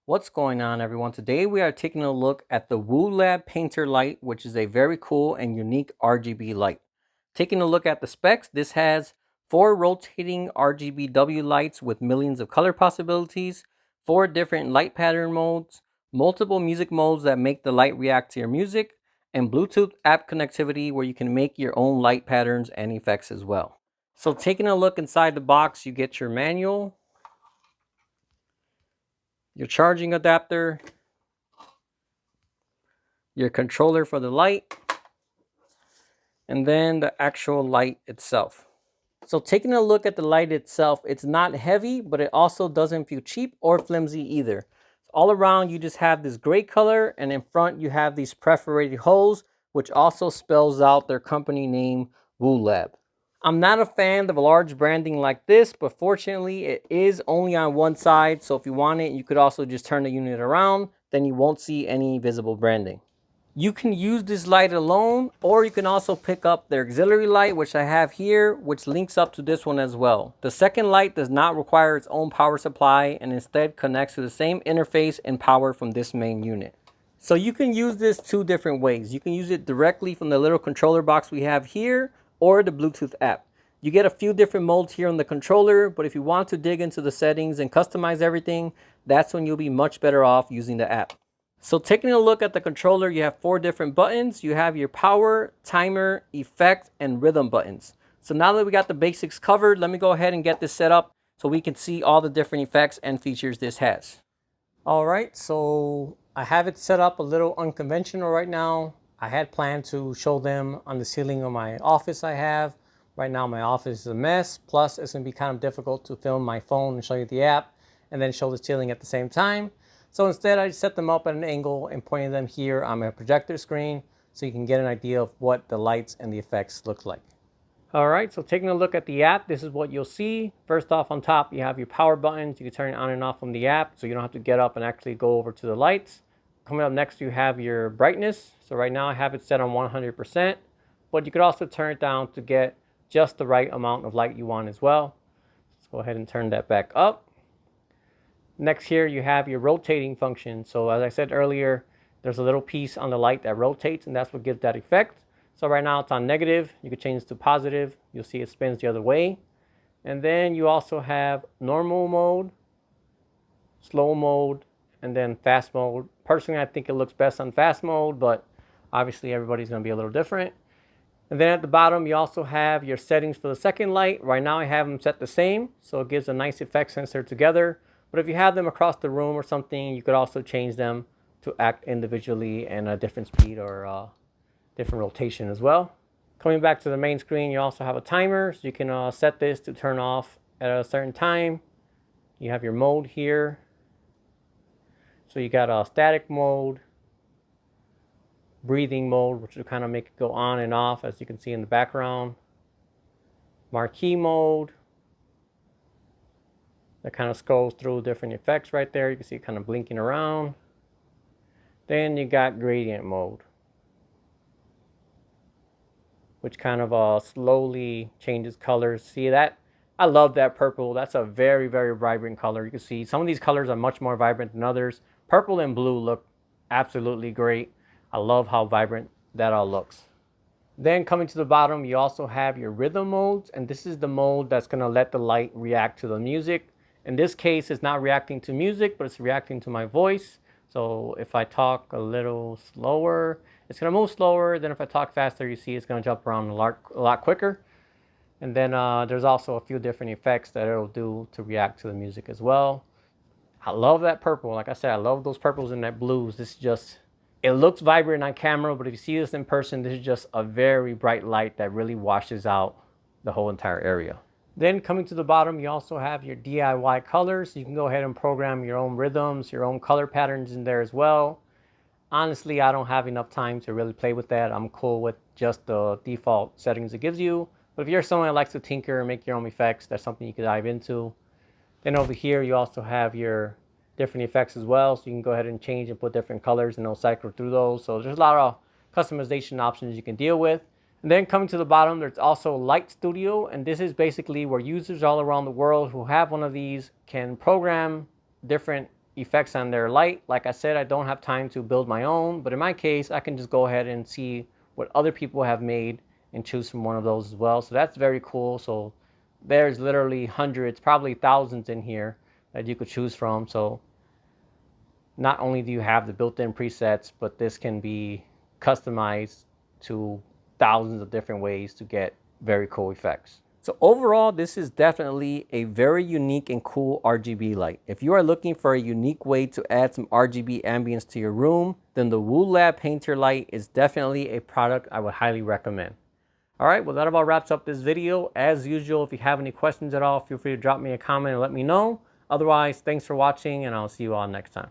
What's going on, everyone? Today we are taking a look at the Woohlab Painter light, which is a very cool and unique RGB light. Taking a look at the specs, this has 4 rotating RGBW lights with millions of color possibilities, 4 different light pattern modes, multiple music modes that make the light react to your music, and Bluetooth app connectivity where you can make your own light patterns and effects as well. So taking a look inside the box, you get your manual, your charging adapter, your controller for the light, and then the actual light itself. So taking a look at the light itself, it's not heavy, but it also doesn't feel cheap or flimsy either. All around, you just have this gray color, and in front you have these perforated holes, which also spells out their company name, Woohlab. I'm not a fan of a large branding like this, but fortunately it is only on one side, so if you want it, you could also just turn the unit around, then you won't see any visible branding. You can use this light alone, or you can also pick up their auxiliary light, which I have here, which links up to this one as well. The second light does not require its own power supply and instead connects to the same interface and power from this main unit. So you can use this 2 different ways. You can use it directly from the little controller box we have here, or the Bluetooth app. You get a few different modes here on the controller, but if you want to dig into the settings and customize everything, that's when you'll be much better off using the app. So taking a look at the controller, you have 4 different buttons. You have your power, timer, effect, and rhythm buttons. So now that we got the basics covered, let me go ahead and get this set up so we can see all the different effects and features this has. All right, so I have it set up a little unconventional right now. I had planned to show them on the ceiling of my office I have. Right now my office is a mess, plus it's gonna be kind of difficult to film my phone and show you the app and then show the ceiling at the same time. So instead, I set them up at an angle and pointed them here on my projector screen so you can get an idea of what the lights and the effects look like. All right, so taking a look at the app, this is what you'll see. First off, on top, you have your power buttons. You can turn it on and off from the app, so you don't have to get up and actually go over to the lights. Coming up next, you have your brightness. So right now, I have it set on 100%, but you could also turn it down to get just the right amount of light you want as well. Let's go ahead and turn that back up. Next here, you have your rotating function. So as I said earlier, there's a little piece on the light that rotates, and that's what gives that effect. So right now it's on negative. You can change to positive. You'll see it spins the other way. And then you also have normal mode, slow mode, and then fast mode. Personally, I think it looks best on fast mode, but obviously everybody's going to be a little different. And then at the bottom, you also have your settings for the second light. Right now I have them set the same, so it gives a nice effect sensor together. But if you have them across the room or something, you could also change them to act individually and a different speed or different rotation as well. Coming back to the main screen, you also have a timer, so you can set this to turn off at a certain time. You have your mode here. So you got a static mode, breathing mode, which will kind of make it go on and off, as you can see in the background. Marquee mode. That kind of scrolls through different effects right there. You can see it kind of blinking around. Then you got gradient mode, which kind of slowly changes colors. See that? I love that purple. That's a very, very vibrant color. You can see some of these colors are much more vibrant than others. Purple and blue look absolutely great. I love how vibrant that all looks. Then coming to the bottom, you also have your rhythm modes, and this is the mode that's going to let the light react to the music. In this case, it's not reacting to music, but it's reacting to my voice. So if I talk a little slower, it's going to move slower. Then if I talk faster, you see it's going to jump around a lot quicker. And then there's also a few different effects that it'll do to react to the music as well. I love that purple. Like I said, I love those purples and that blues. This is just, it looks vibrant on camera, but if you see this in person, this is just a very bright light that really washes out the whole entire area. Then coming to the bottom, you also have your DIY colors. You can go ahead and program your own rhythms, your own color patterns in there as well. Honestly, I don't have enough time to really play with that. I'm cool with just the default settings it gives you. But if you're someone that likes to tinker and make your own effects, that's something you could dive into. Then over here, you also have your different effects as well. So you can go ahead and change and put different colors and it'll cycle through those. So there's a lot of customization options you can deal with. And then coming to the bottom, there's also Light Studio, and this is basically where users all around the world who have one of these can program different effects on their light. Like I said, I don't have time to build my own, but in my case, I can just go ahead and see what other people have made and choose from one of those as well. So that's very cool. So there's literally hundreds, probably thousands in here that you could choose from. So not only do you have the built-in presets, but this can be customized to thousands of different ways to get very cool effects. So overall, this is definitely a very unique and cool RGB light. If you are looking for a unique way to add some RGB ambience to your room, then the Woohlab Painter light is definitely a product I would highly recommend. All right, well, that about wraps up this video. As usual, if you have any questions at all, feel free to drop me a comment and let me know. Otherwise, thanks for watching, and I'll see you all next time.